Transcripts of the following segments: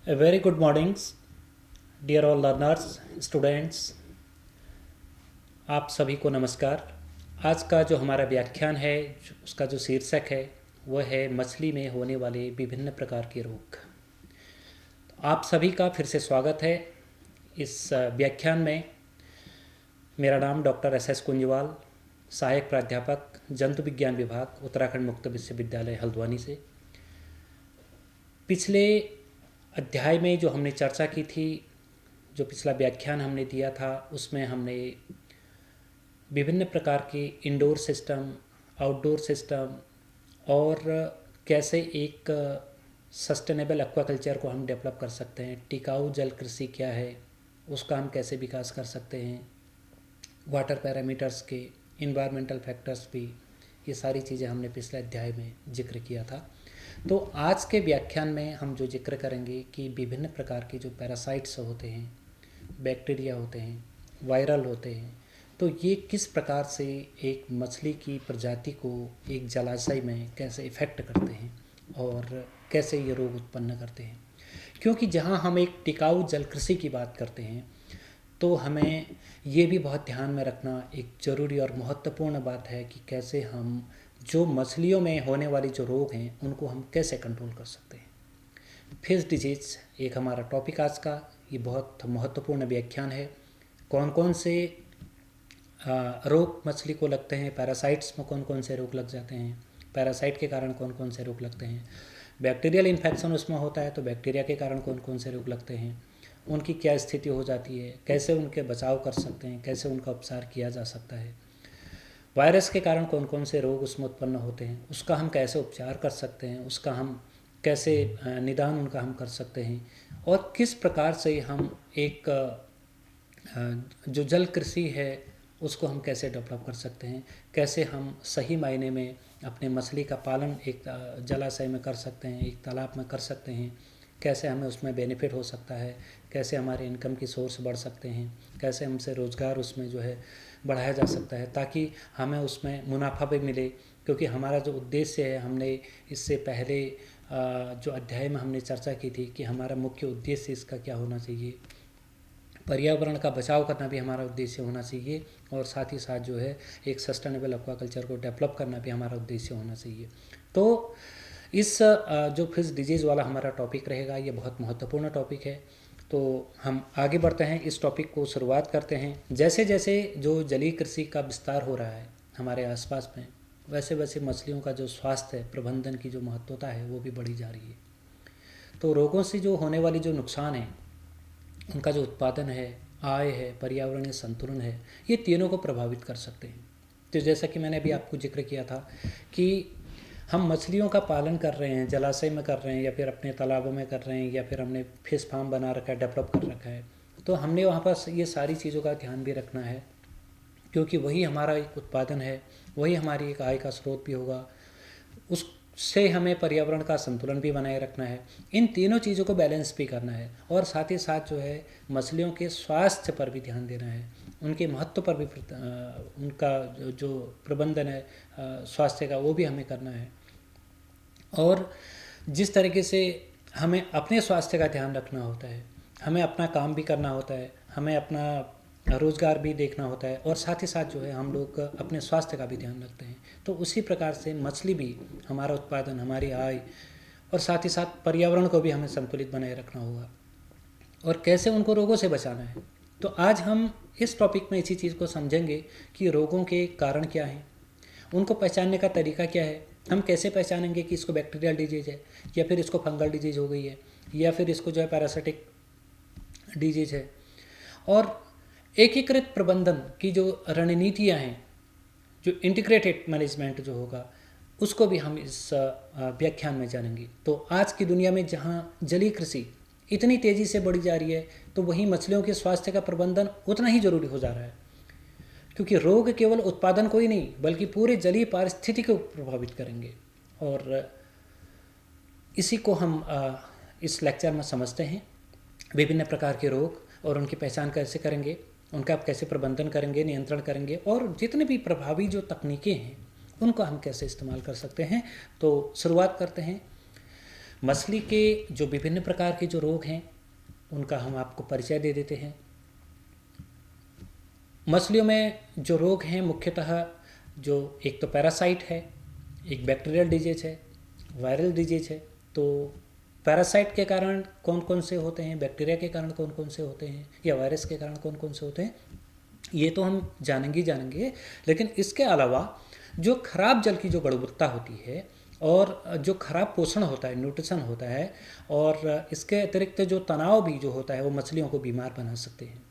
A very good mornings, dear all learners, students. आप सभी को नमस्कार। आज का जो हमारा व्याख्यान है उसका जो शीर्षक है वह है मछली में होने वाले विभिन्न प्रकार के रोग। आप सभी का फिर से स्वागत है इस व्याख्यान में। मेरा नाम डॉक्टर एस एस कुंजवाल, सहायक प्राध्यापक जंतु विज्ञान विभाग, उत्तराखंड मुक्त विश्वविद्यालय हल्द्वानी से। पिछले अध्याय में जो हमने चर्चा की थी, जो पिछला व्याख्यान हमने दिया था, उसमें हमने विभिन्न प्रकार के इंडोर सिस्टम, आउटडोर सिस्टम और कैसे एक सस्टेनेबल एक्वाकल्चर को हम डेवलप कर सकते हैं, टिकाऊ जल कृषि क्या है, उसका हम कैसे विकास कर सकते हैं, वाटर पैरामीटर्स के, इन्वायरमेंटल फैक्टर्स भी, ये सारी चीज़ें हमने पिछले अध्याय में जिक्र किया था। तो आज के व्याख्यान में हम जो जिक्र करेंगे कि विभिन्न प्रकार के जो पैरासाइट्स होते हैं, बैक्टीरिया होते हैं, वायरल होते हैं, तो ये किस प्रकार से एक मछली की प्रजाति को एक जलाशय में कैसे इफ़ेक्ट करते हैं और कैसे ये रोग उत्पन्न करते हैं। क्योंकि जहाँ हम एक टिकाऊ जल कृषि की बात करते हैं तो हमें ये भी बहुत ध्यान में रखना एक ज़रूरी और महत्वपूर्ण बात है कि कैसे हम जो मछलियों में होने वाली जो रोग हैं उनको हम कैसे कंट्रोल कर सकते हैं। फिश डिजीज़ एक हमारा टॉपिक आज का, ये बहुत महत्वपूर्ण व्याख्यान है। कौन कौन से रोग मछली को लगते हैं, पैरासाइट्स में कौन कौन से रोग लग जाते हैं, पैरासाइट के कारण कौन कौन से रोग लगते हैं, बैक्टीरियल इन्फेक्शन उसमें होता है तो बैक्टीरिया के कारण कौन कौन से रोग लगते हैं, उनकी क्या स्थिति हो जाती है, कैसे उनके बचाव कर सकते हैं, कैसे उनका उपचार किया जा सकता है, वायरस के कारण कौन कौन से रोग उसमें उत्पन्न होते हैं, उसका हम कैसे उपचार कर सकते हैं, उसका हम कैसे निदान उनका हम कर सकते हैं, और किस प्रकार से हम एक जो जल कृषि है उसको हम कैसे डेवलप कर सकते हैं, कैसे हम सही मायने में अपने मछली का पालन एक जलाशय में कर सकते हैं, एक तालाब में कर सकते हैं, कैसे हमें उसमें बेनिफिट हो सकता है, कैसे हमारे इनकम की सोर्स बढ़ सकते हैं, कैसे हमसे रोज़गार उसमें जो है बढ़ाया जा सकता है ताकि हमें उसमें मुनाफा भी मिले। क्योंकि हमारा जो उद्देश्य है, हमने इससे पहले जो अध्याय में हमने चर्चा की थी कि हमारा मुख्य उद्देश्य इसका क्या होना चाहिए, पर्यावरण का बचाव करना भी हमारा उद्देश्य होना चाहिए और साथ ही साथ जो है एक सस्टेनेबल एक्वाकल्चर को डेवलप करना भी हमारा उद्देश्य होना चाहिए। तो इस जो फिश डिजीज़ वाला हमारा टॉपिक रहेगा, ये बहुत महत्वपूर्ण टॉपिक है। तो हम आगे बढ़ते हैं, इस टॉपिक को शुरुआत करते हैं। जैसे जैसे जो जलीय कृषि का विस्तार हो रहा है हमारे आसपास में, वैसे वैसे मछलियों का जो स्वास्थ्य है, प्रबंधन की जो महत्वता है वो भी बढ़ी जा रही है। तो रोगों से जो होने वाली जो नुकसान है, उनका जो उत्पादन है, आय है, पर्यावरणीय संतुलन है, ये तीनों को प्रभावित कर सकते हैं। तो जैसा कि मैंने अभी आपको जिक्र किया था कि हम मछलियों का पालन कर रहे हैं, जलाशय में कर रहे हैं या फिर अपने तालाबों में कर रहे हैं या फिर हमने फिश फार्म बना रखा है, डेवलप कर रखा है, तो हमने वहाँ पर ये सारी चीज़ों का ध्यान भी रखना है क्योंकि वही हमारा एक उत्पादन है, वही हमारी एक आय का स्रोत भी होगा। उससे हमें पर्यावरण का संतुलन भी बनाए रखना है, इन तीनों चीज़ों को बैलेंस भी करना है और साथ ही साथ जो है मछलियों के स्वास्थ्य पर भी ध्यान देना है, उनके महत्व पर भी उनका जो प्रबंधन है स्वास्थ्य का वो भी हमें करना है। और जिस तरीके से हमें अपने स्वास्थ्य का ध्यान रखना होता है, हमें अपना काम भी करना होता है, हमें अपना रोज़गार भी देखना होता है और साथ ही साथ जो है हम लोग अपने स्वास्थ्य का भी ध्यान रखते हैं। तो उसी प्रकार से मछली भी हमारा उत्पादन, हमारी आय और साथ ही साथ पर्यावरण को भी हमें संतुलित बनाए रखना होगा और कैसे उनको रोगों से बचाना है। तो आज हम इस टॉपिक में इसी चीज़ को समझेंगे कि रोगों के कारण क्या हैं, उनको पहचानने का तरीका क्या है, हम कैसे पहचानेंगे कि इसको बैक्टीरियल डिजीज़ है या फिर इसको फंगल डिजीज़ हो गई है या फिर इसको जो है पैरासिटिक डिजीज़ है, और एकीकृत प्रबंधन की जो रणनीतियाँ हैं, जो इंटीग्रेटेड मैनेजमेंट जो होगा, उसको भी हम इस व्याख्यान में जानेंगे। तो आज की दुनिया में जहाँ जलीय कृषि इतनी तेज़ी से बढ़ी जा रही है तो वहीं मछलियों के स्वास्थ्य का प्रबंधन उतना ही जरूरी हो जा रहा है, क्योंकि रोग केवल उत्पादन को ही नहीं बल्कि पूरे जलीय पारिस्थिति को प्रभावित करेंगे। और इसी को हम इस लेक्चर में समझते हैं, विभिन्न प्रकार के रोग और उनकी पहचान कैसे करेंगे, उनका आप कैसे प्रबंधन करेंगे, नियंत्रण करेंगे और जितने भी प्रभावी जो तकनीकें हैं उनको हम कैसे इस्तेमाल कर सकते हैं। तो शुरुआत करते हैं। मछली के जो विभिन्न प्रकार के जो रोग हैं उनका हम आपको परिचय दे देते हैं। मछलियों में जो रोग हैं मुख्यतः जो एक तो पैरासाइट है, एक बैक्टीरियल डिजीज है, वायरल डिजीज है। तो पैरासाइट के कारण कौन कौन से होते हैं, बैक्टीरिया के कारण कौन कौन से होते हैं, या वायरस के कारण कौन कौन से होते हैं, ये तो हम जानेंगे। लेकिन इसके अलावा जो खराब जल की जो गुणवत्ता होती है और जो खराब पोषण होता है, न्यूट्रिशन होता है, और इसके अतिरिक्त जो तनाव भी जो होता है वो मछलियों को बीमार बना सकते हैं।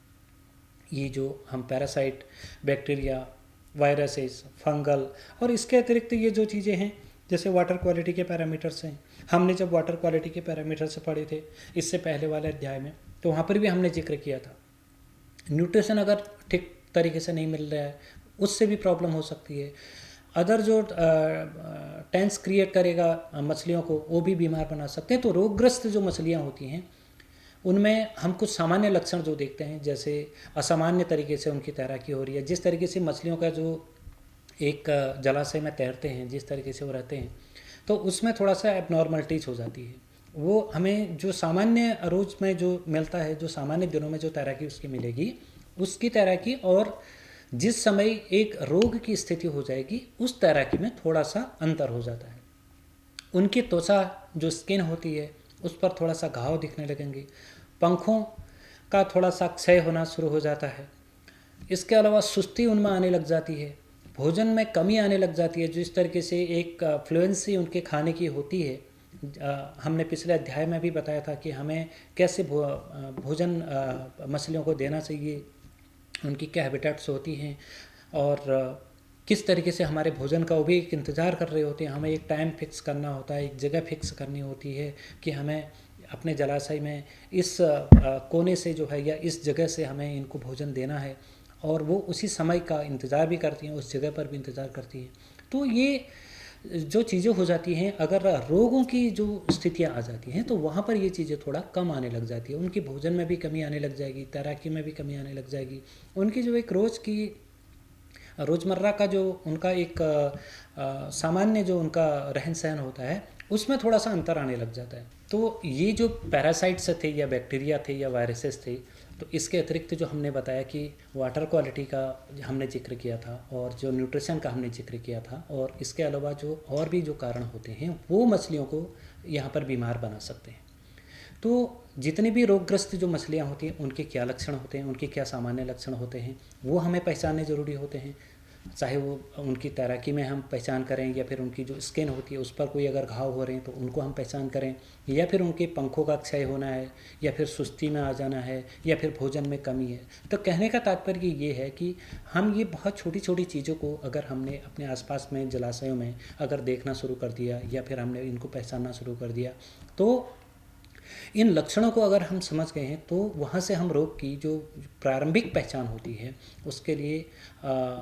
ये जो हम पैरासाइट, बैक्टीरिया, वायरसेस, फंगल और इसके अतिरिक्त ये जो चीज़ें हैं जैसे वाटर क्वालिटी के पैरामीटर्स हैं। हमने जब वाटर क्वालिटी के पैरामीटर्स पढ़े थे इससे पहले वाले अध्याय में, तो वहाँ पर भी हमने जिक्र किया था न्यूट्रिशन अगर ठीक तरीके से नहीं मिल रहा है उससे भी प्रॉब्लम हो सकती है। अदर जो टेंस क्रिएट करेगा मछलियों को वो भी बीमार बना सकते हैं। तो रोगग्रस्त जो मछलियाँ होती हैं उनमें हम कुछ सामान्य लक्षण जो देखते हैं, जैसे असामान्य तरीके से उनकी तैराकी हो रही है, जिस तरीके से मछलियों का जो एक जलाशय में तैरते हैं, जिस तरीके से वो रहते हैं, तो उसमें थोड़ा सा एबनॉर्मलिटीज हो जाती है। वो हमें जो सामान्य रोज में जो मिलता है, जो सामान्य दिनों में जो तैराकी उसकी मिलेगी, उसकी तैराकी और जिस समय एक रोग की स्थिति हो जाएगी उस तैराकी में थोड़ा सा अंतर हो जाता है। उनकी त्वचा जो स्किन होती है उस पर थोड़ा सा घाव दिखने लगेंगे, पंखों का थोड़ा सा क्षय होना शुरू हो जाता है। इसके अलावा सुस्ती उनमें आने लग जाती है, भोजन में कमी आने लग जाती है। जिस तरीके से एक फ्लुएंसी उनके खाने की होती है, हमने पिछले अध्याय में भी बताया था कि हमें कैसे भोजन मछलियों को देना चाहिए, उनकी क्या हैबिटेट्स होती हैं और किस तरीके से हमारे भोजन का वो भी एक इंतज़ार कर रहे होते हैं। हमें एक टाइम फिक्स करना होता है, एक जगह फिक्स करनी होती है कि हमें अपने जलाशय में इस कोने से जो है या इस जगह से हमें इनको भोजन देना है, और वो उसी समय का इंतज़ार भी करती हैं, उस जगह पर भी इंतज़ार करती हैं। तो ये जो चीज़ें हो जाती हैं, अगर रोगों की जो स्थितियाँ आ जाती हैं तो वहाँ पर ये चीज़ें थोड़ा कम आने लग जाती है। उनकी भोजन में भी कमी आने लग जाएगी, तैराकी में भी कमी आने लग जाएगी, उनकी जो एक रोज़मर्रा का जो उनका एक सामान्य जो उनका रहन सहन होता है उसमें थोड़ा सा अंतर आने लग जाता है। तो ये जो पैरासाइट्स थे या बैक्टीरिया थे या वायरसेस थे, तो इसके अतिरिक्त जो हमने बताया कि वाटर क्वालिटी का हमने जिक्र किया था और जो न्यूट्रिशन का हमने जिक्र किया था, और इसके अलावा जो और भी जो कारण होते हैं वो मछलियों को यहाँ पर बीमार बना सकते हैं। तो जितनी भी रोगग्रस्त जो मछलियाँ होती हैं उनके क्या लक्षण होते हैं, उनके क्या सामान्य लक्षण होते हैं, वो हमें पहचानने ज़रूरी होते हैं। चाहे वो उनकी तैराकी में हम पहचान करें, या फिर उनकी जो स्किन होती है उस पर कोई अगर घाव हो रहे हैं तो उनको हम पहचान करें, या फिर उनके पंखों का क्षय होना है, या फिर सुस्ती में आ जाना है, या फिर भोजन में कमी है। तो कहने का तात्पर्य ये है कि हम ये बहुत छोटी छोटी चीज़ों को अगर हमने अपने आसपास में जलाशयों में अगर देखना शुरू कर दिया, या फिर हमने इनको पहचानना शुरू कर दिया, तो इन लक्षणों को अगर हम समझ गए हैं तो वहाँ से हम रोग की जो प्रारंभिक पहचान होती है उसके लिए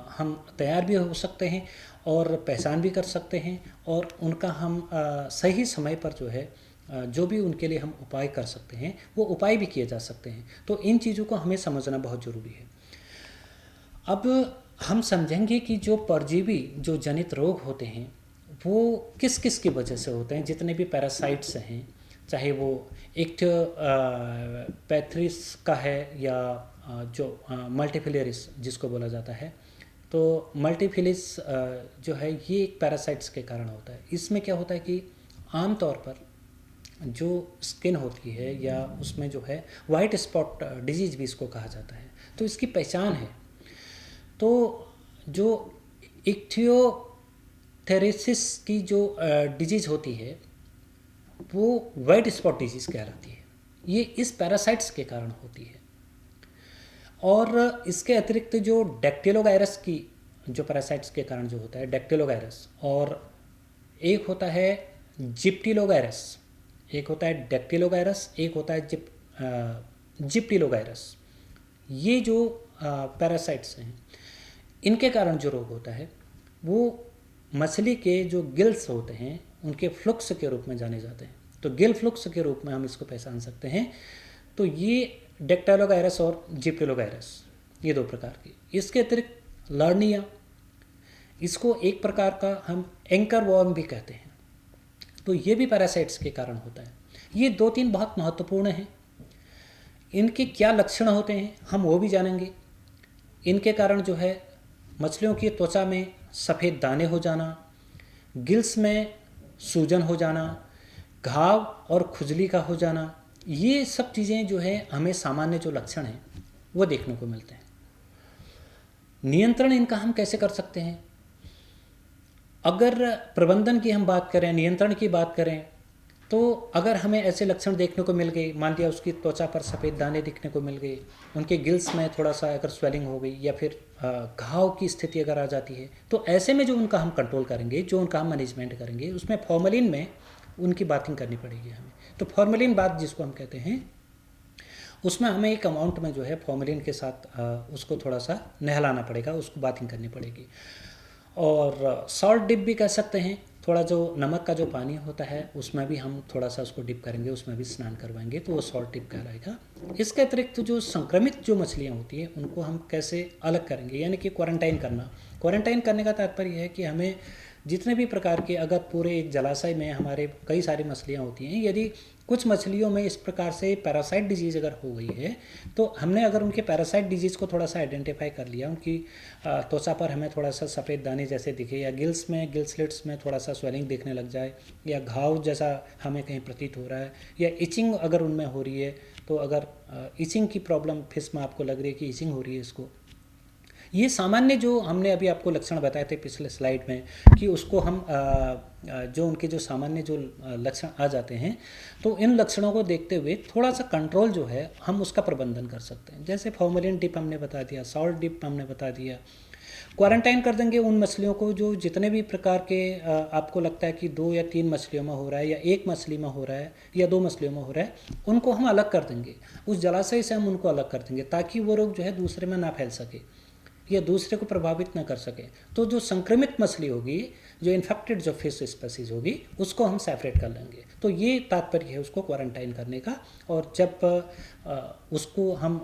हम तैयार भी हो सकते हैं और पहचान भी कर सकते हैं, और उनका हम सही समय पर जो है जो भी उनके लिए हम उपाय कर सकते हैं वो उपाय भी किए जा सकते हैं। तो इन चीज़ों को हमें समझना बहुत ज़रूरी है। अब हम समझेंगे कि जो परजीवी जो जनित रोग होते हैं वो किस किस की वजह से होते हैं। जितने भी पैरासाइट्स हैं, चाहे वो पैथ्रिस का है या जो मल्टीफिलियरिस जिसको बोला जाता है, तो मल्टीफिलिस जो है ये एक पैरासाइट्स के कारण होता है। इसमें क्या होता है कि आमतौर पर जो स्किन होती है या उसमें जो है वाइट स्पॉट डिजीज भी इसको कहा जाता है, तो इसकी पहचान है। तो जो इक्थियोथेरेसिस की जो डिजीज होती है वो वाइट स्पॉट डिजीज कहलाती है। ये इस पैरासाइट्स के कारण होती है। और इसके अतिरिक्त जो डेक्टिलोगायरस की जो पैरासाइट्स के कारण जो होता है डेक्टिलोगायरस, और एक होता है जिप्टिलोगायरस, एक होता है डेक्टिलोगायरस, एक होता है जिप्टिलोगायरस। ये जो पैरासाइट्स हैं इनके कारण जो रोग होता है वो मछली के जो गिल्स होते हैं उनके फ्लुक्स के रूप में जाने जाते हैं। तो गिल फ्लुक्स के रूप में हम इसको पहचान सकते हैं। तो ये डेक्टिलोगायरस और जिप्टिलोगायरस ये दो प्रकार की। इसके अतिरिक्त लर्निया, इसको एक प्रकार का हम एंकर वॉर्म भी कहते हैं। तो ये भी पैरासाइट्स के कारण होता है। ये 2-3 बहुत महत्वपूर्ण हैं। इनके क्या लक्षण होते हैं हम वो भी जानेंगे। इनके कारण जो है मछलियों की त्वचा में सफ़ेद दाने हो जाना, गिल्स में सूजन हो जाना, घाव और खुजली का हो जाना, ये सब चीज़ें जो है हमें सामान्य जो लक्षण हैं वो देखने को मिलते हैं। नियंत्रण इनका हम कैसे कर सकते हैं? अगर प्रबंधन की हम बात करें, नियंत्रण की बात करें, तो अगर हमें ऐसे लक्षण देखने को मिल गए, मान लिया उसकी त्वचा पर सफ़ेद दाने दिखने को मिल गए, उनके गिल्स में थोड़ा सा अगर स्वेलिंग हो गई या फिर घाव की स्थिति अगर आ जाती है, तो ऐसे में जो उनका हम कंट्रोल करेंगे, जो उनका हम मैनेजमेंट करेंगे, उसमें फॉर्मेलिन में उनकी बाथिंग करनी पड़ेगी हमें। तो फॉर्मेलिन बात जिसको हम कहते हैं, उसमें हमें एक अमाउंट में जो है फॉर्मेलिन के साथ उसको थोड़ा सा नहलाना पड़ेगा, उसको बाथिंग करनी पड़ेगी। और सॉल्ट डिप भी कह सकते हैं, थोड़ा जो नमक का जो पानी होता है उसमें भी हम थोड़ा सा उसको डिप करेंगे, उसमें भी स्नान करवाएंगे, तो वो सॉल्ट डिप कहलाएगा। इसके अतिरिक्त जो संक्रमित जो मछलियाँ होती हैं उनको हम कैसे अलग करेंगे, यानी कि क्वारंटाइन करना। क्वारंटाइन करने का तात्पर्य है कि हमें जितने भी प्रकार के, अगर पूरे एक जलाशय में हमारे कई सारी मछलियाँ होती हैं, यदि कुछ मछलियों में इस प्रकार से पैरासाइट डिजीज़ अगर हो गई है, तो हमने अगर उनके पैरासाइट डिजीज़ को थोड़ा सा आइडेंटिफाई कर लिया, उनकी त्वचा पर हमें थोड़ा सा सफ़ेद दाने जैसे दिखे, या गिल्स में, गिल स्लिट्स में थोड़ा सा स्वेलिंग देखने लग जाए, या घाव जैसा हमें कहीं प्रतीत हो रहा है, या इचिंग अगर उनमें हो रही है, तो अगर इचिंग की प्रॉब्लम फिश में आपको लग रही है कि इचिंग हो रही है इसको, ये सामान्य जो हमने अभी आपको लक्षण बताए थे पिछले स्लाइड में, कि उसको हम जो उनके जो सामान्य जो लक्षण आ जाते हैं, तो इन लक्षणों को देखते हुए थोड़ा सा कंट्रोल जो है हम उसका प्रबंधन कर सकते हैं। जैसे फॉर्मेलिन डिप हमने बता दिया, सॉल्ट डिप हमने बता दिया। क्वारंटाइन कर देंगे उन मछलियों को जो जितने भी प्रकार के आपको लगता है कि 2 या 3 मछलियों में हो रहा है, या एक मछली में हो रहा है, या 2 मछलियों में हो रहा है, उनको हम अलग कर देंगे, उस जलाशय से हम उनको अलग कर देंगे, ताकि वो रोग जो है दूसरे में ना फैल सके या दूसरे को प्रभावित न कर सके। तो जो संक्रमित मछली होगी, जो इन्फेक्टेड जो फिश स्पीसीज होगी, उसको हम सेपरेट कर लेंगे। तो ये तात्पर्य है उसको क्वारंटाइन करने का। और जब उसको हम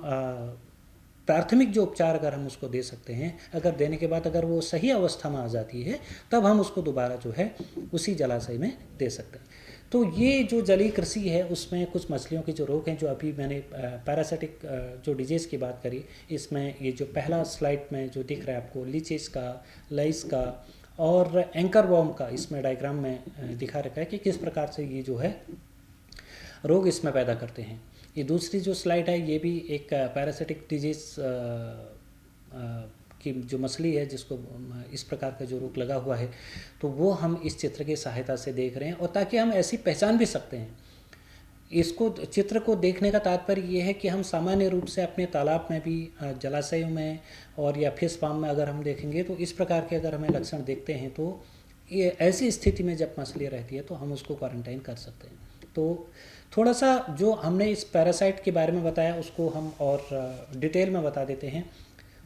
प्राथमिक जो उपचार अगर हम उसको दे सकते हैं, अगर देने के बाद अगर वो सही अवस्था में आ जाती है, तब हम उसको दोबारा जो है उसी जलाशय में दे सकते हैं। तो ये जो जलीय कृषि है उसमें कुछ मछलियों के जो रोग हैं, जो अभी मैंने पैरासिटिक जो डिजीज़ की बात करी, इसमें ये जो पहला स्लाइड में जो दिख रहा है आपको, लीचेस का, लाइस का और एंकर वॉर्म का, इसमें डायग्राम में दिखा रखा है कि किस प्रकार से ये जो है रोग इसमें पैदा करते हैं। ये दूसरी जो स्लाइड है, ये भी एक पैरासिटिक डिजीज़ की जो मछली है जिसको इस प्रकार का जो रोग लगा हुआ है, तो वो हम इस चित्र की सहायता से देख रहे हैं, और ताकि हम ऐसी पहचान भी सकते हैं। इसको चित्र को देखने का तात्पर्य ये है कि हम सामान्य रूप से अपने तालाब में भी, जलाशयों में और या फिश फार्म में अगर हम देखेंगे, तो इस प्रकार के अगर हमें लक्षण देखते हैं, तो ये ऐसी स्थिति में जब मछली रहती है तो हम उसको क्वारंटाइन कर सकते हैं। तो थोड़ा सा जो हमने इस पैरासाइट के बारे में बताया उसको हम और डिटेल में बता देते हैं।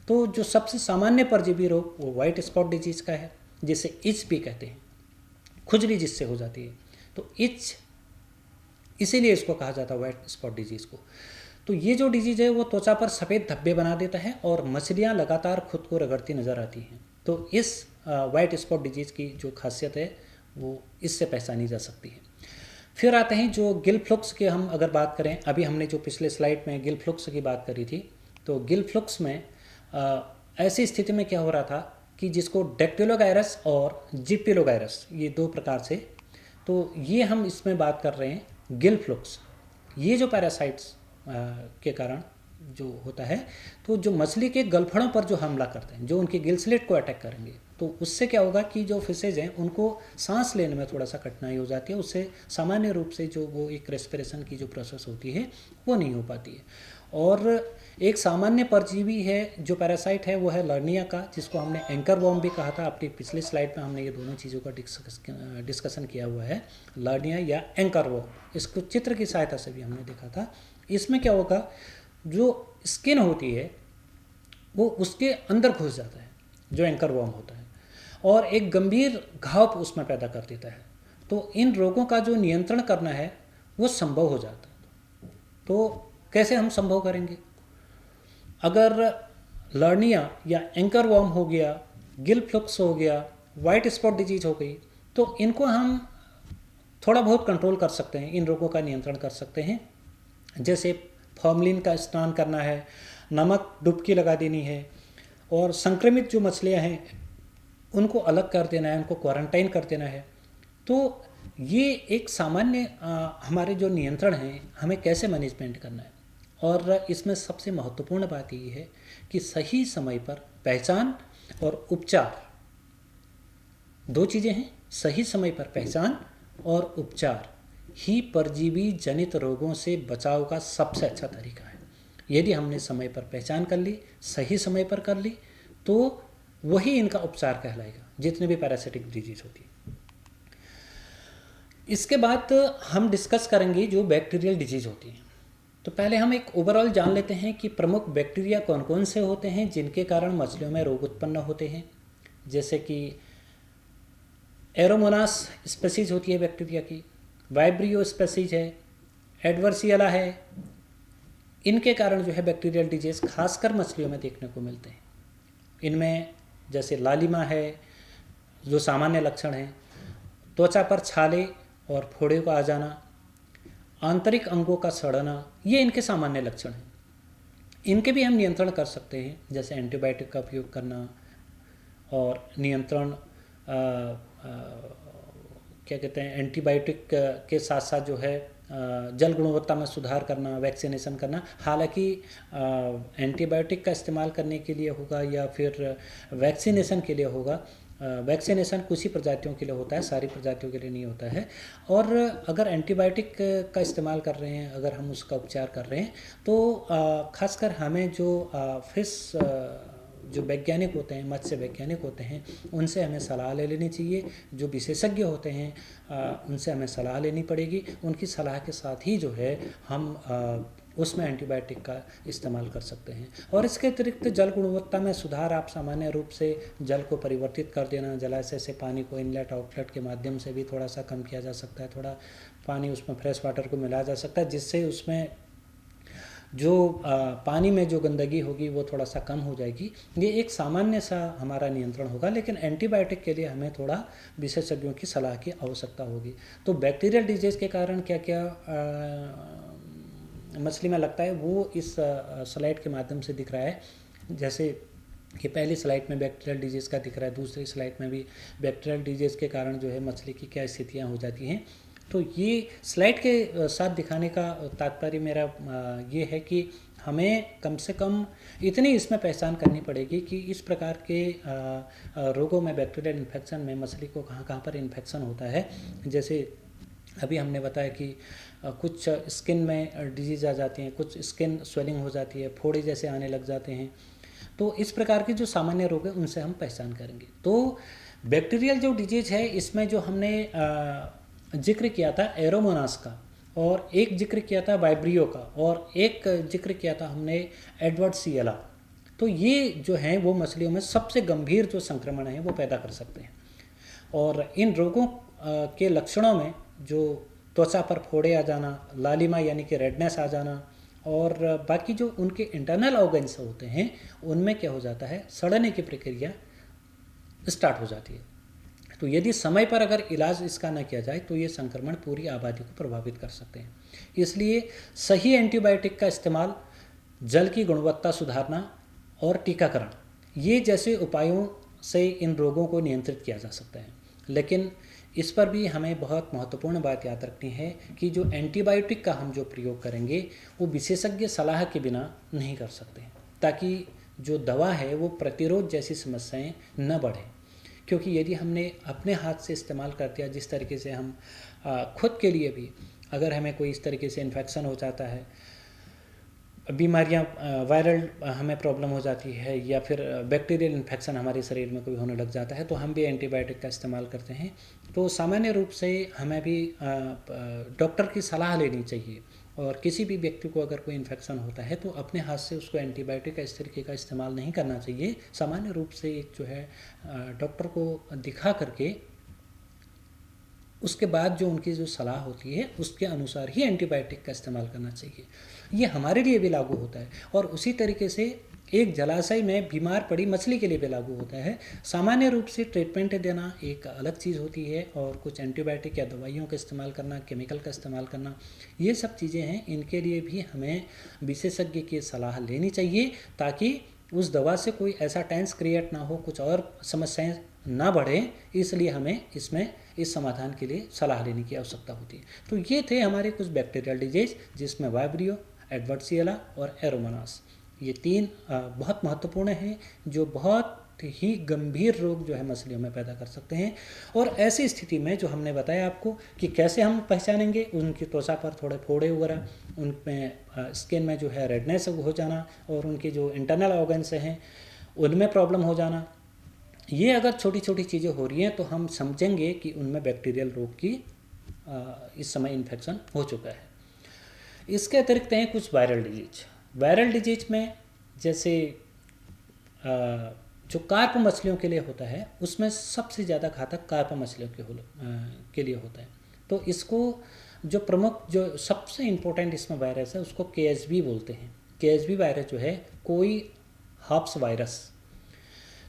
तो जो सबसे सामान्य परजीवी रोग वो वाइट स्पॉट डिजीज़ का है, जिसे इच भी कहते हैं, खुजली जिससे हो जाती है। तो इच, इसीलिए इसको कहा जाता है वाइट स्पॉट डिजीज़ को। तो ये जो डिजीज़ है वो त्वचा पर सफ़ेद धब्बे बना देता है और मछलियाँ लगातार खुद को रगड़ती नज़र आती हैं। तो इस वाइट स्पॉट डिजीज़ की जो खासियत है वो इससे पहचानी जा सकती है। फिर आते हैं जो गिल फ्लुक्स की हम अगर बात करें, अभी हमने जो पिछले स्लाइड में गिल फ्लुक्स की बात करी थी, तो गिल फ्लुक्स में ऐसी स्थिति में क्या हो रहा था कि जिसको डेक्टिलोगायरस और जिप्टिलोगायरस, ये 2 प्रकार से, तो ये हम इसमें बात कर रहे हैं गिल फ्लुक्स। ये जो पैरासाइट्स के कारण जो होता है, तो जो मछली के गलफड़ों पर जो हमला करते हैं, जो उनकी गिल स्लिट को अटैक करेंगे, तो उससे क्या होगा कि जो फिशेज हैं उनको सांस लेने में थोड़ा सा कठिनाई हो जाती है। उससे सामान्य रूप से जो वो एक रेस्पिरेशन की जो प्रोसेस होती है वो नहीं हो पाती है। और एक सामान्य परजीवी है जो पैरासाइट है वो है लर्निया का, जिसको हमने एंकर वॉर्म भी कहा था। अपनी पिछली स्लाइड में हमने ये दोनों चीज़ों का डिस्कशन किया हुआ है, लर्निया या एंकर वॉर्म। इसको चित्र की सहायता से भी हमने देखा था। इसमें क्या होगा, जो स्किन होती है वो उसके अंदर घुस जाता है, जो एंकर वॉर्म होता है, और एक गंभीर घाव उसमें पैदा कर देता है। तो इन रोगों का जो नियंत्रण करना है वो संभव हो जाता है। तो कैसे हम संभव करेंगे? अगर लर्निया या एंकर वॉर्म हो गया, गिल फ्लुक्स हो गया, वाइट स्पॉट डिजीज हो गई, तो इनको हम थोड़ा बहुत कंट्रोल कर सकते हैं, इन रोगों का नियंत्रण कर सकते हैं। जैसे फॉर्मलिन का स्नान करना है, नमक डुबकी लगा देनी है, और संक्रमित जो मछलियां हैं उनको अलग कर देना है, उनको क्वारंटाइन कर देना है। तो ये एक सामान्य हमारे जो नियंत्रण हैं हमें कैसे मैनेजमेंट करना है। और इसमें सबसे महत्वपूर्ण बात ये है कि सही समय पर पहचान और उपचार, दो चीज़ें हैं। सही समय पर पहचान और उपचार ही परजीवी जनित रोगों से बचाव का सबसे अच्छा तरीका है। यदि हमने समय पर पहचान कर ली, सही समय पर कर ली, तो वही इनका उपचार कहलाएगा, जितने भी पैरासिटिक डिजीज होती है। इसके बाद हम डिस्कस करेंगे जो बैक्टीरियल डिजीज होती हैं। तो पहले हम एक ओवरऑल जान लेते हैं कि प्रमुख बैक्टीरिया कौन कौन से होते हैं जिनके कारण मछलियों में रोग उत्पन्न होते हैं। जैसे कि एरोमोनास स्पेसीज होती है बैक्टीरिया की, वाइब्रियो स्पेसीज है, एडवर्सियला है। इनके कारण जो है बैक्टीरियल डिजीज खासकर मछलियों में देखने को मिलते हैं। इनमें जैसे लालिमा है जो सामान्य लक्षण है, त्वचा पर छाले और फोड़े का आ जाना, आंतरिक अंगों का सड़ना, ये इनके सामान्य लक्षण हैं। इनके भी हम नियंत्रण कर सकते हैं, जैसे एंटीबायोटिक का उपयोग करना और नियंत्रण क्या कहते हैं, एंटीबायोटिक के साथ साथ जो है जल गुणवत्ता में सुधार करना, वैक्सीनेशन करना। हालांकि एंटीबायोटिक का इस्तेमाल करने के लिए होगा या फिर वैक्सीनेशन के लिए होगा। वैक्सीनेशन कुछ ही प्रजातियों के लिए होता है, सारी प्रजातियों के लिए नहीं होता है। और अगर एंटीबायोटिक का इस्तेमाल कर रहे हैं, अगर हम उसका उपचार कर रहे हैं, तो खासकर हमें जो फिश जो वैज्ञानिक होते हैं, मत्स्य वैज्ञानिक होते हैं, उनसे हमें सलाह ले लेनी चाहिए। जो विशेषज्ञ होते हैं उनसे हमें सलाह लेनी पड़ेगी। उनकी सलाह के साथ ही जो है हम उसमें एंटीबायोटिक का इस्तेमाल कर सकते हैं। और इसके अतिरिक्त जल गुणवत्ता में सुधार, आप सामान्य रूप से जल को परिवर्तित कर देना, जलाशय से पानी को इनलेट आउटलेट के माध्यम से भी थोड़ा सा कम किया जा सकता है। थोड़ा पानी उसमें फ्रेश वाटर को मिलाया जा सकता है, जिससे उसमें जो पानी में जो गंदगी होगी वो थोड़ा सा कम हो जाएगी। ये एक सामान्य सा हमारा नियंत्रण होगा, लेकिन एंटीबायोटिक के लिए हमें थोड़ा विशेषज्ञों की सलाह की आवश्यकता होगी। तो बैक्टीरियल डिजीज़ के कारण क्या क्या मछली में लगता है वो इस स्लाइड के माध्यम से दिख रहा है। जैसे कि पहली स्लाइड में बैक्टीरियल डिजीज़ का दिख रहा है, दूसरी स्लाइड में भी बैक्टीरियल डिजीज़ के कारण जो है मछली की क्या स्थितियाँ हो जाती हैं। तो ये स्लाइड के साथ दिखाने का तात्पर्य मेरा ये है कि हमें कम से कम इतनी इसमें पहचान करनी पड़ेगी कि इस प्रकार के रोगों में, बैक्टीरियल इन्फेक्शन में मछली को कहाँ कहाँ पर इन्फेक्शन होता है। जैसे अभी हमने बताया कि कुछ स्किन में डिजीज़ आ जाती हैं, कुछ स्किन स्वेलिंग हो जाती है, फोड़े जैसे आने लग जाते हैं। तो इस प्रकार के जो सामान्य रोग हैं उनसे हम पहचान करेंगे। तो बैक्टीरियल जो डिजीज़ है इसमें जो हमने जिक्र किया था एरोमोनास का, और एक जिक्र किया था वाइब्रियो का, और एक जिक्र किया था हमने एडवर्सियला। तो ये जो हैं वो मछलियों में सबसे गंभीर जो संक्रमण है वो पैदा कर सकते हैं। और इन रोगों के लक्षणों में जो त्वचा पर फोड़े आ जाना, लालिमा यानी कि रेडनेस आ जाना, और बाकी जो उनके इंटरनल ऑर्गन्स होते हैं उनमें क्या हो जाता है, सड़ने की प्रक्रिया स्टार्ट हो जाती है। तो यदि समय पर अगर इलाज इसका न किया जाए तो ये संक्रमण पूरी आबादी को प्रभावित कर सकते हैं। इसलिए सही एंटीबायोटिक का इस्तेमाल, जल की गुणवत्ता सुधारना और टीकाकरण, ये जैसे उपायों से इन रोगों को नियंत्रित किया जा सकता है। लेकिन इस पर भी हमें बहुत महत्वपूर्ण बात याद रखनी है कि जो एंटीबायोटिक का हम जो प्रयोग करेंगे वो विशेषज्ञ सलाह के बिना नहीं कर सकते, ताकि जो दवा है वो प्रतिरोध जैसी समस्याएं न बढ़े। क्योंकि यदि हमने अपने हाथ से इस्तेमाल कर दिया, जिस तरीके से हम खुद के लिए भी अगर हमें कोई इस तरीके से इन्फेक्शन हो जाता है, बीमारियां वायरल हमें प्रॉब्लम हो जाती है, या फिर बैक्टीरियल इन्फेक्शन हमारे शरीर में कोई होने लग जाता है, तो हम भी एंटीबायोटिक का इस्तेमाल करते हैं। तो सामान्य रूप से हमें भी डॉक्टर की सलाह लेनी चाहिए। और किसी भी व्यक्ति को अगर कोई इन्फेक्शन होता है तो अपने हाथ से उसको एंटीबायोटिक का इस तरीके का इस्तेमाल नहीं करना चाहिए। सामान्य रूप से एक जो है डॉक्टर को दिखा करके उसके बाद जो उनकी जो सलाह होती है उसके अनुसार ही एंटीबायोटिक का इस्तेमाल करना चाहिए। ये हमारे लिए भी लागू होता है। और उसी तरीके से एक जलाशय में बीमार पड़ी मछली के लिए भी लागू होता है। सामान्य रूप से ट्रीटमेंट देना एक अलग चीज़ होती है, और कुछ एंटीबायोटिक या दवाइयों का इस्तेमाल करना, केमिकल का इस्तेमाल करना, ये सब चीज़ें हैं। इनके लिए भी हमें विशेषज्ञ की सलाह लेनी चाहिए, ताकि उस दवा से कोई ऐसा टेंस क्रिएट ना हो, कुछ और समस्याएं ना बढ़े। इसलिए हमें इसमें इस समाधान के लिए सलाह लेने की आवश्यकता होती है। तो ये थे हमारे कुछ बैक्टीरियल डिजीज, जिसमें वाइब्रियो, एडवर्सिएला और एरोमोनास, ये 3 बहुत महत्वपूर्ण हैं, जो बहुत ही गंभीर रोग जो है मछलियों में पैदा कर सकते हैं। और ऐसी स्थिति में जो हमने बताया आपको कि कैसे हम पहचानेंगे, उनकी त्वचा पर थोड़े फोड़े वगैरह, उनमें स्किन में जो है रेडनेस हो जाना, और उनके जो इंटरनल ऑर्गन्स हैं उनमें प्रॉब्लम हो जाना, ये अगर छोटी छोटी चीज़ें हो रही हैं तो हम समझेंगे कि उनमें बैक्टीरियल रोग की इस समय इन्फेक्शन हो चुका है। इसके अतिरिक्त हैं कुछ वायरल डिजीज। वायरल डिजीज में जैसे जो कार्प मछलियों के लिए होता है, उसमें सबसे ज़्यादा घातक कार्प मछलियों के लिए होता है। तो इसको जो प्रमुख, जो सबसे इम्पोर्टेंट इसमें वायरस है, उसको KSB बोलते हैं। KSB वायरस जो है, कोई हब्स वायरस।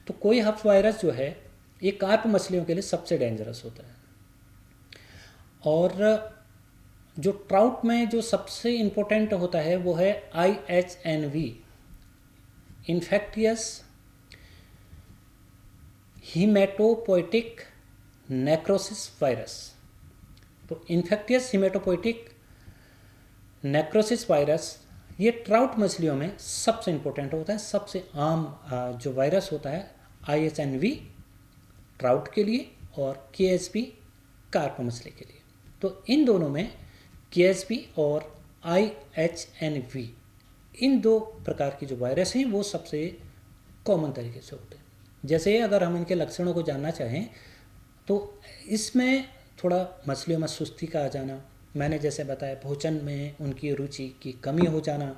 तो कोई हब्स वायरस जो है, ये कार्प मछलियों के लिए सबसे डेंजरस होता है। और जो ट्राउट में जो सबसे इम्पोर्टेंट होता है वो है IHNV, इन्फेक्टियस हीमेटोपोइटिक नेक्रोसिस वायरस। तो इन्फेक्टियस हीमेटोपोइटिक नेक्रोसिस वायरस ये ट्राउट मछलियों में सबसे इम्पोर्टेंट होता है। सबसे आम जो वायरस होता है IHNV ट्राउट के लिए और KSB कार्प मछली के लिए। तो इन दोनों में KSB और IHNV, इन 2 प्रकार की जो वायरस हैं वो सबसे कॉमन तरीके से होते हैं। जैसे अगर हम इनके लक्षणों को जानना चाहें तो इसमें थोड़ा मछलियों में सुस्ती का आ जाना, मैंने जैसे बताया भोजन में उनकी रुचि की कमी हो जाना,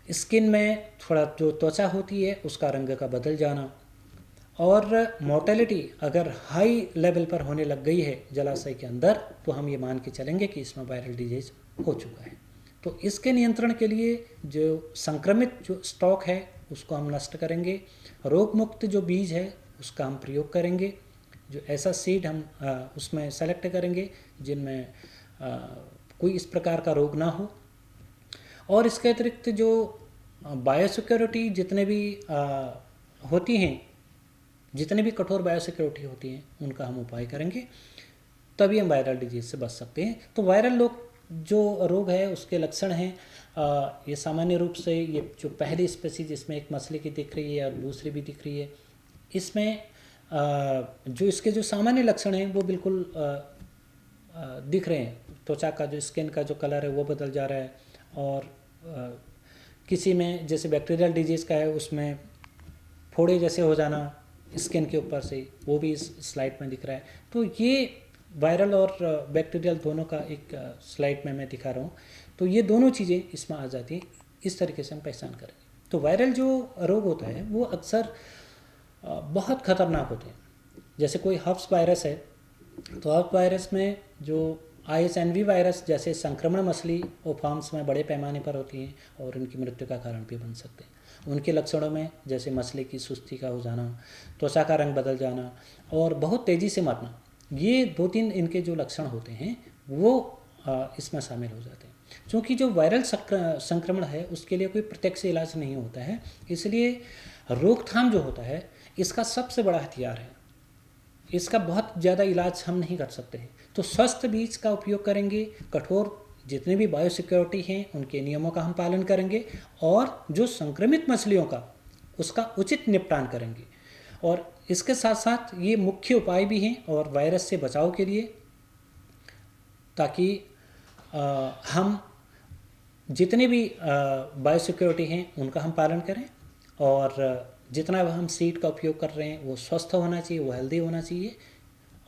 स्किन में थोड़ा जो त्वचा होती है उसका रंग का बदल जाना, और मोर्टेलिटी अगर हाई लेवल पर होने लग गई है जलाशय के अंदर, तो हम ये मान के चलेंगे कि इसमें वायरल डिजीज हो चुका है। तो इसके नियंत्रण के लिए जो संक्रमित जो स्टॉक है उसको हम नष्ट करेंगे, रोग मुक्त जो बीज है उसका हम प्रयोग करेंगे, जो ऐसा सीड हम उसमें सेलेक्ट करेंगे जिनमें कोई इस प्रकार का रोग ना हो। और इसके अतिरिक्त जो बायोसिक्योरिटी जितने भी होती हैं, जितने भी कठोर बायोसिक्योरिटी होती हैं, उनका हम उपाय करेंगे, तभी हम वायरल डिजीज से बच सकते हैं। तो वायरल जो रोग है उसके लक्षण हैं, ये सामान्य रूप से ये जो पहली स्पेसीज जिसमें एक मछली की दिख रही है और दूसरी भी दिख रही है, इसमें जो इसके जो सामान्य लक्षण हैं वो बिल्कुल दिख रहे हैं। त्वचा का जो स्किन का जो कलर है वो बदल जा रहा है, और किसी में जैसे बैक्टीरियल डिजीज़ का है उसमें फोड़े जैसे हो जाना स्किन के ऊपर से, वो भी इस स्लाइड में दिख रहा है। तो ये वायरल और बैक्टीरियल दोनों का एक स्लाइड में मैं दिखा रहा हूँ। तो ये दोनों चीज़ें इसमें आ जाती हैं, इस तरीके से हम पहचान करेंगे। तो वायरल जो रोग होता है वो अक्सर बहुत ख़तरनाक होते हैं। जैसे कोई हब्स वायरस है, तो हब्स वायरस में जो IHNV वायरस जैसे संक्रमण मछली और फार्म्स में बड़े पैमाने पर होती हैं और उनकी मृत्यु का कारण भी बन सकते हैं। उनके लक्षणों में जैसे मछली की सुस्ती का हो जाना, त्वचा का रंग बदल जाना और बहुत तेज़ी से मरना, ये 2-3 इनके जो लक्षण होते हैं वो इसमें शामिल हो जाते हैं। क्योंकि जो वायरल संक्रमण है उसके लिए कोई प्रत्यक्ष इलाज नहीं होता है, इसलिए रोकथाम जो होता है इसका सबसे बड़ा हथियार है। इसका बहुत ज़्यादा इलाज हम नहीं कर सकते हैं, तो स्वस्थ बीज का उपयोग करेंगे, कठोर जितने भी बायोसिक्योरिटी हैं उनके नियमों का हम पालन करेंगे, और जो संक्रमित मछलियों का उसका उचित निपटान करेंगे। और इसके साथ साथ ये मुख्य उपाय भी हैं और वायरस से बचाव के लिए, ताकि हम जितने भी बायोसिक्योरिटी हैं उनका हम पालन करें, और जितना हम सीड का उपयोग कर रहे हैं वो स्वस्थ होना चाहिए, वो हेल्दी होना चाहिए।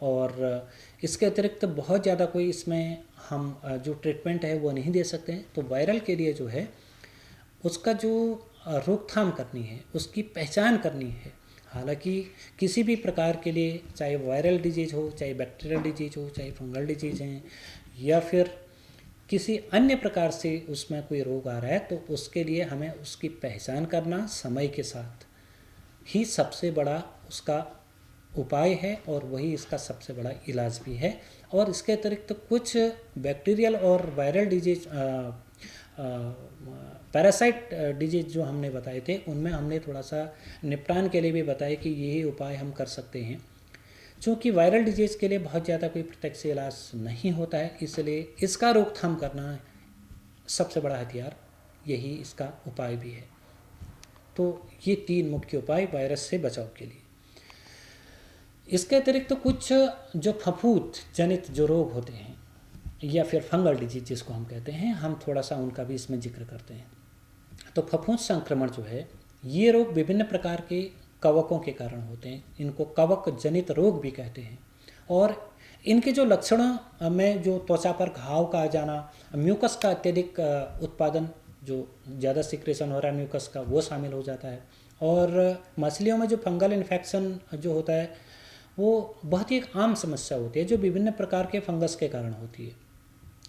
और इसके अतिरिक्त बहुत ज़्यादा कोई इसमें हम जो ट्रीटमेंट है वो नहीं दे सकते हैं। तो वायरल के लिए जो है उसका जो रोकथाम करनी है, उसकी पहचान करनी है। हालांकि किसी भी प्रकार के लिए, चाहे वायरल डिजीज़ हो, चाहे बैक्टीरियल डिजीज़ हो, चाहे फंगल डिजीज़ हैं, या फिर किसी अन्य प्रकार से उसमें कोई रोग आ रहा है तो उसके लिए हमें उसकी पहचान करना समय के साथ ही सबसे बड़ा उसका उपाय है और वही इसका सबसे बड़ा इलाज भी है। और इसके अतिरिक्त कुछ बैक्टीरियल और वायरल डिजीज पैरासाइट डिजीज जो हमने बताए थे उनमें हमने थोड़ा सा निपटान के लिए भी बताया कि यही उपाय हम कर सकते हैं। चूँकि वायरल डिजीज़ के लिए बहुत ज़्यादा कोई प्रत्यक्ष इलाज नहीं होता है, इसलिए इसका रोकथाम करना सबसे बड़ा हथियार, यही इसका उपाय भी है। तो ये 3 मुख्य उपाय वायरस से बचाव के लिए। इसके अतिरिक्त कुछ जो फफूंद जनित जो रोग होते हैं या फिर फंगल डिजीज जिसको हम कहते हैं, हम थोड़ा सा उनका भी इसमें जिक्र करते हैं। तो फफूंद संक्रमण जो है, ये रोग विभिन्न प्रकार के कवकों के कारण होते हैं। इनको कवक जनित रोग भी कहते हैं। और इनके जो लक्षणों में जो त्वचा पर घाव का आ जाना, म्यूकस का अत्यधिक उत्पादन, जो ज़्यादा सिक्रेशन हो रहा है म्यूकस का, वो शामिल हो जाता है। और मछलियों में जो फंगल इन्फेक्शन जो होता है वो बहुत ही एक आम समस्या होती है, जो विभिन्न प्रकार के फंगस के कारण होती है।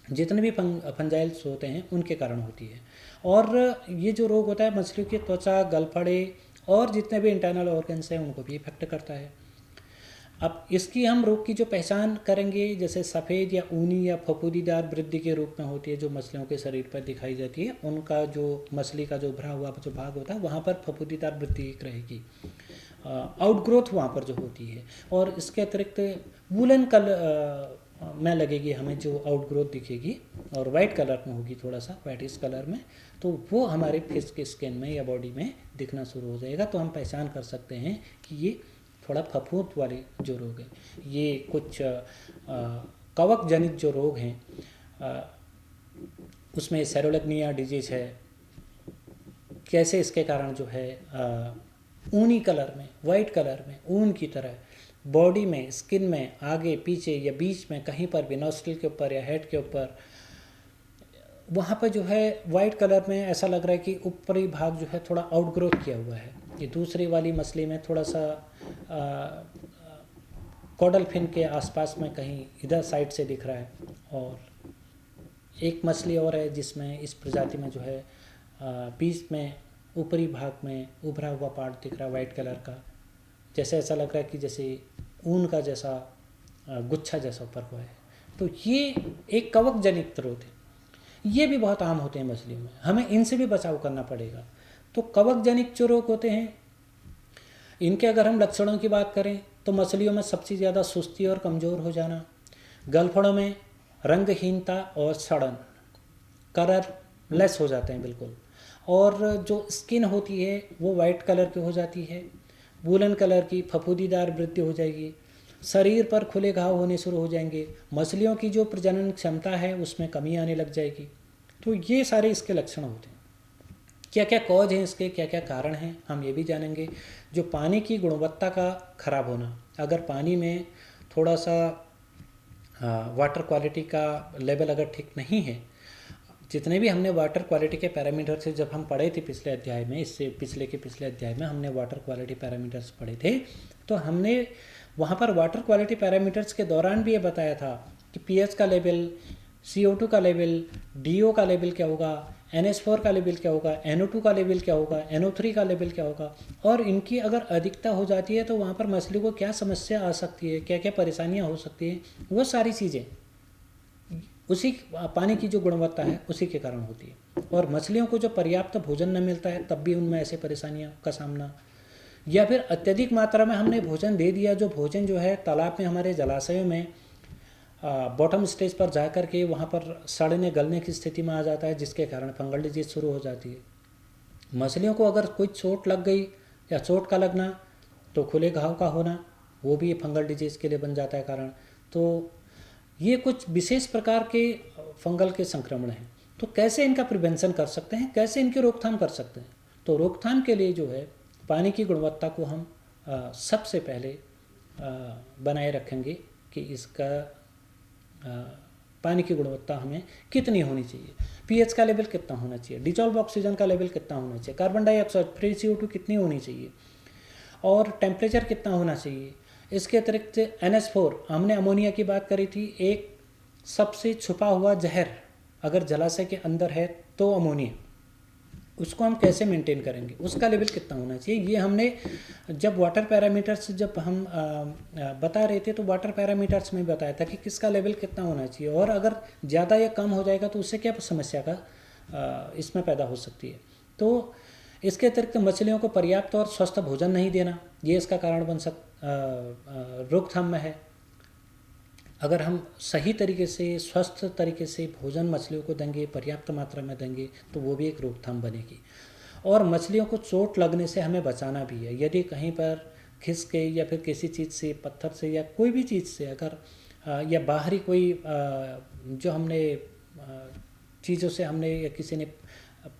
जितने भी फंजाइल्स होते हैं उनके कारण होती है। और ये जो रोग होता है मछलियों की त्वचा, गलफड़े और जितने भी इंटरनल ऑर्गन्स हैं उनको भी इफेक्ट करता है। अब इसकी हम रोग की जो पहचान करेंगे, जैसे सफ़ेद या ऊनी या फफूंदीदार वृद्धि के रूप में होती है जो मछलियों के शरीर पर दिखाई जाती है, उनका जो मछली का जो उभरा हुआ जो भाग होता है वहाँ पर फफूंदीदार वृद्धि रहेगी, आउटग्रोथ वहाँ पर जो होती है। और इसके अतिरिक्त वूलन में लगेगी हमें जो आउटग्रोथ दिखेगी, और वाइट कलर में होगी, थोड़ा सा वाइटिश कलर में, तो वो हमारे फिश के स्किन में या बॉडी में दिखना शुरू हो जाएगा। तो हम पहचान कर सकते हैं कि ये थोड़ा फफूंद वाले जो रोग हैं, ये कुछ कवक जनित जो रोग हैं, उसमें सेरोलिग्निया डिजीज है। कैसे इसके कारण जो है ऊनी कलर में, वाइट कलर में, ऊन की तरह बॉडी में, स्किन में, आगे पीछे या बीच में कहीं पर भी, नोस्ट्रिल के ऊपर या हेड के ऊपर, वहाँ पर जो है वाइट कलर में ऐसा लग रहा है कि ऊपरी भाग जो है थोड़ा आउटग्रोथ किया हुआ है। ये दूसरी वाली मछली में थोड़ा सा कॉडल फिन के आसपास में कहीं इधर साइड से दिख रहा है। और एक मछली और है जिसमें इस प्रजाति में जो है बीच में ऊपरी भाग में उभरा हुआ पार्ट दिख रहा है वाइट कलर का, जैसे ऐसा लग रहा है कि जैसे ऊन का जैसा गुच्छा जैसा ऊपर हुआ है। तो ये एक कवक जनित रोग है। ये भी बहुत आम होते हैं मछलियों में, हमें इनसे भी बचाव करना पड़ेगा। तो कवक जनित जो रोग होते हैं, इनके अगर हम लक्षणों की बात करें तो मछलियों में सबसे ज़्यादा सुस्ती और कमज़ोर हो जाना, गलफड़ों में रंगहीनता और सड़न, कलर लेस हो जाते हैं बिल्कुल, और जो स्किन होती है वो वाइट कलर की हो जाती है, वूलन कलर की फफूंदीदार वृद्धि हो जाएगी, शरीर पर खुले घाव होने शुरू हो जाएंगे, मछलियों की जो प्रजनन क्षमता है उसमें कमी आने लग जाएगी। तो ये सारे इसके लक्षण होते हैं। क्या क्या कॉज हैं इसके, क्या क्या कारण हैं, हम ये भी जानेंगे। जो पानी की गुणवत्ता का खराब होना, अगर पानी में थोड़ा सा वाटर क्वालिटी का लेवल अगर ठीक नहीं है, जितने भी हमने वाटर क्वालिटी के पैरामीटर से जब हम पढ़े थे पिछले अध्याय में, इससे पिछले अध्याय में हमने वाटर क्वालिटी पैरामीटर्स पढ़े थे, तो हमने वहाँ पर वाटर क्वालिटी पैरामीटर्स के दौरान भी ये बताया था कि पीएच का लेवल, CO2 का लेवल, DO का लेवल क्या होगा, NH4 का लेवल क्या होगा, NO2 का लेवल क्या होगा, NO3 का लेवल क्या होगा, और इनकी अगर अधिकता हो जाती है तो वहाँ पर मछली को क्या समस्या आ सकती है, क्या क्या परेशानियाँ हो सकती हैं, वो सारी चीज़ें उसी पानी की जो गुणवत्ता है उसी के कारण होती है। और मछलियों को जो पर्याप्त भोजन न मिलता है तब भी उनमें ऐसे परेशानियों का सामना, या फिर अत्यधिक मात्रा में हमने भोजन दे दिया, जो भोजन जो है तालाब में, हमारे जलाशयों में बॉटम स्टेज पर जा कर के वहाँ पर सड़ने गलने की स्थिति में आ जाता है, जिसके कारण फंगल डिजीज शुरू हो जाती है। मछलियों को अगर कोई चोट लग गई या चोट का लगना तो खुले घाव का होना, वो भी फंगल डिजीज के लिए बन जाता है कारण। तो ये कुछ विशेष प्रकार के फंगल के संक्रमण हैं। तो कैसे इनका प्रिवेंशन कर सकते हैं, कैसे इनकी रोकथाम कर सकते हैं? तो रोकथाम के लिए जो है पानी की गुणवत्ता को हम सबसे पहले बनाए रखेंगे कि इसका पानी की गुणवत्ता हमें कितनी होनी चाहिए, पीएच का लेवल कितना होना चाहिए, डिजॉल्व ऑक्सीजन का लेवल कितना होना चाहिए, कार्बन डाइऑक्साइड फ्री CO2 कितनी होनी चाहिए, और टेम्परेचर कितना होना चाहिए। इसके अतिरिक्त NH4, हमने अमोनिया की बात करी थी, एक सबसे छुपा हुआ जहर अगर जलाशय के अंदर है तो अमोनिया, उसको हम कैसे मेंटेन करेंगे, उसका लेवल कितना होना चाहिए। ये हमने जब वाटर पैरामीटर्स जब हम बता रहे थे तो वाटर पैरामीटर्स में बताया था कि किसका लेवल कितना होना चाहिए, और अगर ज़्यादा या कम हो जाएगा तो उससे क्या समस्या का इसमें पैदा हो सकती है। तो इसके अतिरिक्त मछलियों को पर्याप्त और स्वस्थ भोजन नहीं देना, ये इसका कारण बन रोकथाम में है। अगर हम सही तरीके से स्वस्थ तरीके से भोजन मछलियों को देंगे, पर्याप्त मात्रा में देंगे, तो वो भी एक रोकथाम बनेगी। और मछलियों को चोट लगने से हमें बचाना भी है। यदि कहीं पर खिसक के या फिर किसी चीज़ से, पत्थर से या कोई भी चीज़ से अगर या बाहरी कोई जो हमने चीज़ों से हमने या किसी ने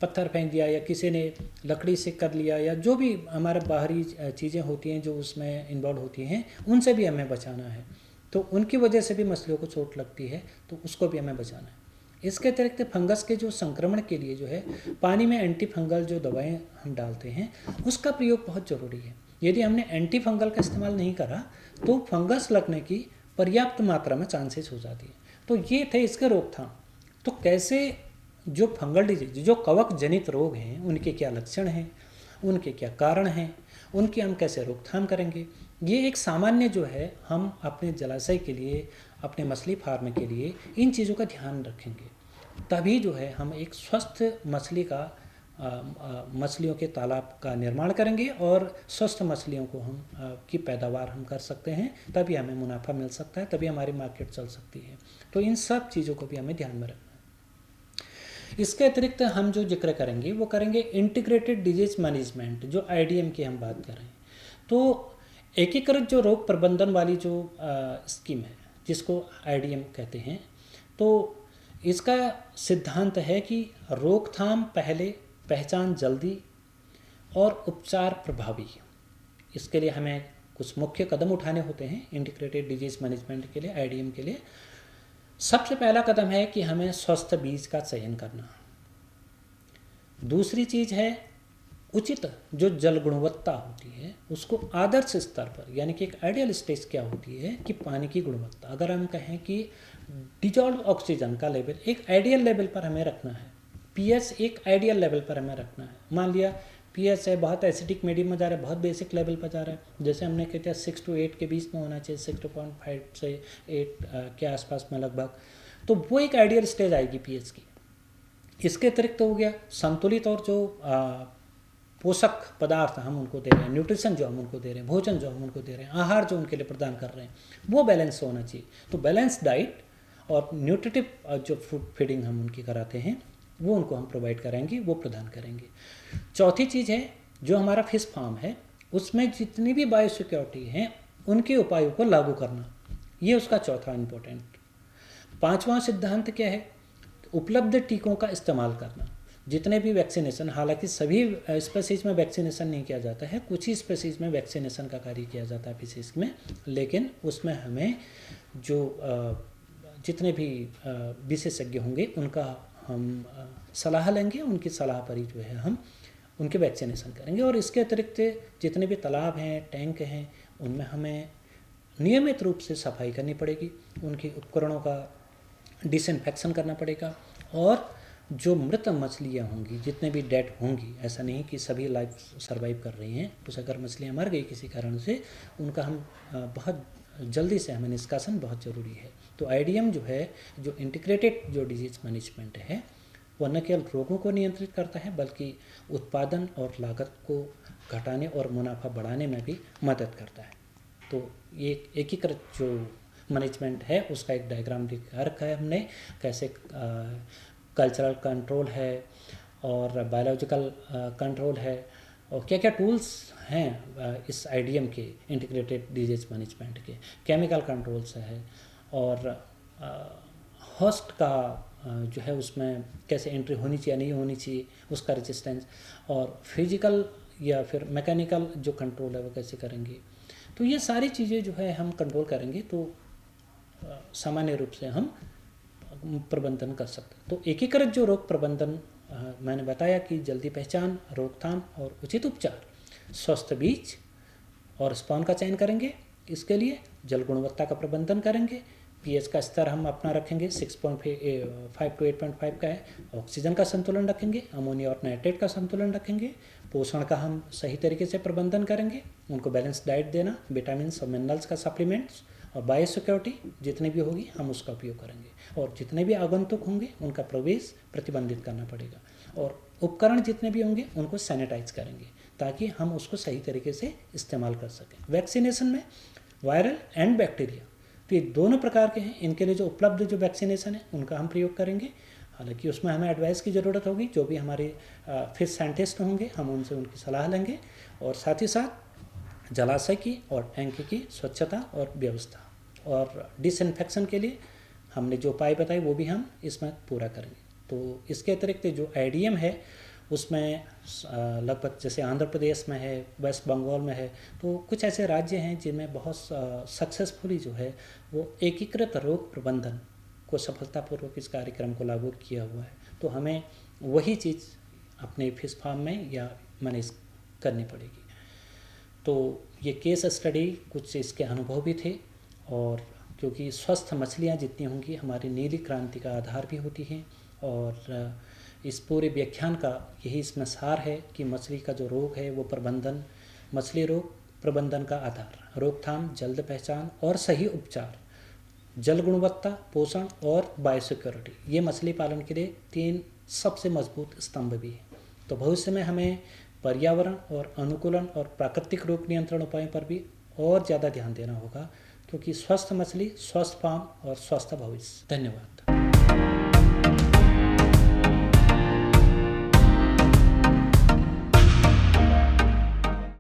पत्थर फेंक दिया या किसी ने लकड़ी से कर लिया या जो भी हमारे बाहरी चीज़ें होती हैं जो उसमें इन्वॉल्व होती हैं, उनसे भी हमें बचाना है। तो उनकी वजह से भी मछलियों को चोट लगती है, तो उसको भी हमें बचाना है। इसके अतिरिक्त फंगस के जो संक्रमण के लिए जो है पानी में एंटी फंगल जो दवाएं हम डालते हैं उसका प्रयोग बहुत ज़रूरी है। यदि हमने एंटी फंगल का इस्तेमाल नहीं करा तो फंगस लगने की पर्याप्त मात्रा में चांसेस हो जाती है। तो ये थे इसके रोकथाम। तो कैसे जो फंगल डिजीज, जो कवक जनित रोग हैं, उनके क्या लक्षण हैं, उनके क्या कारण हैं, उनकी हम कैसे रोकथाम करेंगे, ये एक सामान्य जो है हम अपने जलाशय के लिए, अपने मछली फार्म के लिए इन चीज़ों का ध्यान रखेंगे, तभी जो है हम एक स्वस्थ मछली का मछलियों के तालाब का निर्माण करेंगे और स्वस्थ मछलियों को हम की पैदावार हम कर सकते हैं। तभी हमें मुनाफा मिल सकता है, तभी हमारी मार्केट चल सकती है। तो इन सब चीज़ों को भी हमें ध्यान में रखना है। इसके अतिरिक्त हम जो जिक्र करेंगे वो करेंगे इंटीग्रेटेड डिजीज मैनेजमेंट, जो IDM की हम बात कर रहे हैं। तो एकीकृत जो रोग प्रबंधन वाली जो स्कीम है जिसको IDM कहते हैं, तो इसका सिद्धांत है कि रोकथाम पहले, पहचान जल्दी और उपचार प्रभावी। इसके लिए हमें कुछ मुख्य कदम उठाने होते हैं इंटीग्रेटेड डिजीज मैनेजमेंट के लिए, IDM के लिए। सबसे पहला कदम है कि हमें स्वस्थ बीज का चयन करना। दूसरी चीज़ है उचित जो जल गुणवत्ता होती है उसको आदर्श स्तर पर, यानी कि एक आइडियल स्टेज क्या होती है कि पानी की गुणवत्ता, अगर हम कहें कि डिजॉल्व ऑक्सीजन का लेवल एक आइडियल लेवल पर हमें रखना है, pH एक आइडियल लेवल पर हमें रखना है। मान लिया pH है बहुत एसिडिक मीडियम में जा रहा है, बहुत बेसिक लेवल पर जा रहा है, जैसे हमने कहते हैं 6 to 8 के बीच में होना चाहिए, 6.5 से 8 के आसपास में लगभग, तो वो एक आइडियल स्टेज आएगी pH की। इसके अतिरिक्त हो गया संतुलित और जो पोषक पदार्थ हम उनको दे रहे हैं, न्यूट्रिशन जो हम उनको दे रहे हैं, भोजन जो हम उनको दे रहे हैं, आहार जो उनके लिए प्रदान कर रहे हैं, वो बैलेंस होना चाहिए। तो बैलेंस डाइट और न्यूट्रिटिव जो फूड फीडिंग हम उनकी कराते हैं वो उनको हम प्रोवाइड कराएंगे, वो प्रदान करेंगे। चौथी चीज़ है जो हमारा फिश फार्म है उसमें जितनी भी बायोसिक्योरिटी हैं उनके उपायों को लागू करना, ये उसका चौथा इम्पोर्टेंट। पांचवा सिद्धांत क्या है, उपलब्ध टीकों का इस्तेमाल करना। जितने भी वैक्सीनेशन, हालांकि सभी स्पेसीज में वैक्सीनेशन नहीं किया जाता है, कुछ ही स्पेसीज में वैक्सीनेशन का कार्य किया जाता है फिशेज में, लेकिन उसमें हमें जो जितने भी विशेषज्ञ होंगे उनका हम सलाह लेंगे, उनकी सलाह पर ही जो है हम उनके वैक्सीनेशन करेंगे। और इसके अतिरिक्त जितने भी तालाब हैं, टैंक हैं, उनमें हमें नियमित रूप से सफाई करनी पड़ेगी, उनके उपकरणों का डिसइंफेक्शन करना पड़ेगा। और जो मृत मछलियाँ होंगी, जितने भी डेड होंगी, ऐसा नहीं कि सभी लाइफ सर्वाइव कर रही हैं, कुछ अगर मछलियाँ मर गई किसी कारण से, उनका हम बहुत जल्दी से हमें निष्कासन बहुत ज़रूरी है। तो IDM जो है, जो इंटीग्रेटेड जो डिजीज मैनेजमेंट है, वह न केवल रोगों को नियंत्रित करता है बल्कि उत्पादन और लागत को घटाने और मुनाफा बढ़ाने में भी मदद करता है। तो ये एकीकृत जो मैनेजमेंट है उसका एक डायग्राम दिखा रखा है हमने, कैसे कल्चरल कंट्रोल है और बायोलॉजिकल कंट्रोल है और क्या क्या टूल्स हैं इस IDM के इंटीग्रेटेड डिजीज मैनेजमेंट के, केमिकल कंट्रोल्स है और होस्ट का जो है उसमें कैसे एंट्री होनी चाहिए नहीं होनी चाहिए, उसका रेजिस्टेंस, और फिजिकल या फिर मैकेनिकल जो कंट्रोल है वो कैसे करेंगे। तो ये सारी चीज़ें जो है हम कंट्रोल करेंगे तो सामान्य रूप से हम प्रबंधन कर सकते हैं। तो एकीकृत जो रोग प्रबंधन मैंने बताया कि जल्दी पहचान, रोकथाम और उचित उपचार, स्वस्थ बीज और स्पॉन का चयन करेंगे, इसके लिए जल गुणवत्ता का प्रबंधन करेंगे, पीएच का स्तर हम अपना रखेंगे 6.5 to 8.5 का है। ऑक्सीजन का संतुलन रखेंगे, अमोनिया और नाइट्रेट का संतुलन रखेंगे। पोषण का हम सही तरीके से प्रबंधन करेंगे, उनको बैलेंस डाइट देना, विटामिन और मिनरल्स का सप्लीमेंट्स, और बायोसिक्योरिटी जितनी भी होगी हम उसका उपयोग करेंगे। और जितने भी आगंतुक होंगे उनका प्रवेश प्रतिबंधित करना पड़ेगा, और उपकरण जितने भी होंगे उनको सैनिटाइज करेंगे ताकि हम उसको सही तरीके से इस्तेमाल कर सकें। वैक्सीनेशन में वायरल एंड बैक्टीरिया, तो ये दोनों प्रकार के हैं। इनके लिए जो उपलब्ध जो वैक्सीनेशन है उनका हम प्रयोग करेंगे। हालांकि उसमें हमें एडवाइस की ज़रूरत होगी, जो भी हमारे फिश साइंटिस्ट होंगे हम उनसे उनकी सलाह लेंगे। और साथ ही साथ जलाशय की और टैंक की स्वच्छता और व्यवस्था और डिसइंफेक्शन के लिए हमने जो उपाय बताए वो भी हम इसमें पूरा करेंगे। तो इसके अतिरिक्त जो आईडीएम है उसमें लगभग जैसे आंध्र प्रदेश में है, वेस्ट बंगाल में है, तो कुछ ऐसे राज्य हैं जिनमें बहुत सक्सेसफुली जो है वो एकीकृत रोग प्रबंधन को सफलतापूर्वक इस कार्यक्रम को लागू किया हुआ है। तो हमें वही चीज़ अपने फिश फार्म में या मैनेज करनी पड़ेगी। तो ये केस स्टडी कुछ इसके अनुभव भी थे, और क्योंकि स्वस्थ मछलियाँ जितनी होंगी हमारी नीली क्रांति का आधार भी होती हैं। और इस पूरे व्याख्यान का यही इसमें सार है कि मछली का जो रोग है वो प्रबंधन, मछली रोग प्रबंधन का आधार, रोकथाम, जल्द पहचान और सही उपचार, जल गुणवत्ता, पोषण और बायोसिक्योरिटी, ये मछली पालन के लिए 3 सबसे मजबूत स्तंभ भी है। तो भविष्य में हमें पर्यावरण और अनुकूलन और प्राकृतिक रोग नियंत्रण उपायों पर भी और ज़्यादा ध्यान देना होगा, क्योंकि स्वस्थ मछली, स्वस्थ फार्म और स्वस्थ भविष्य। धन्यवाद।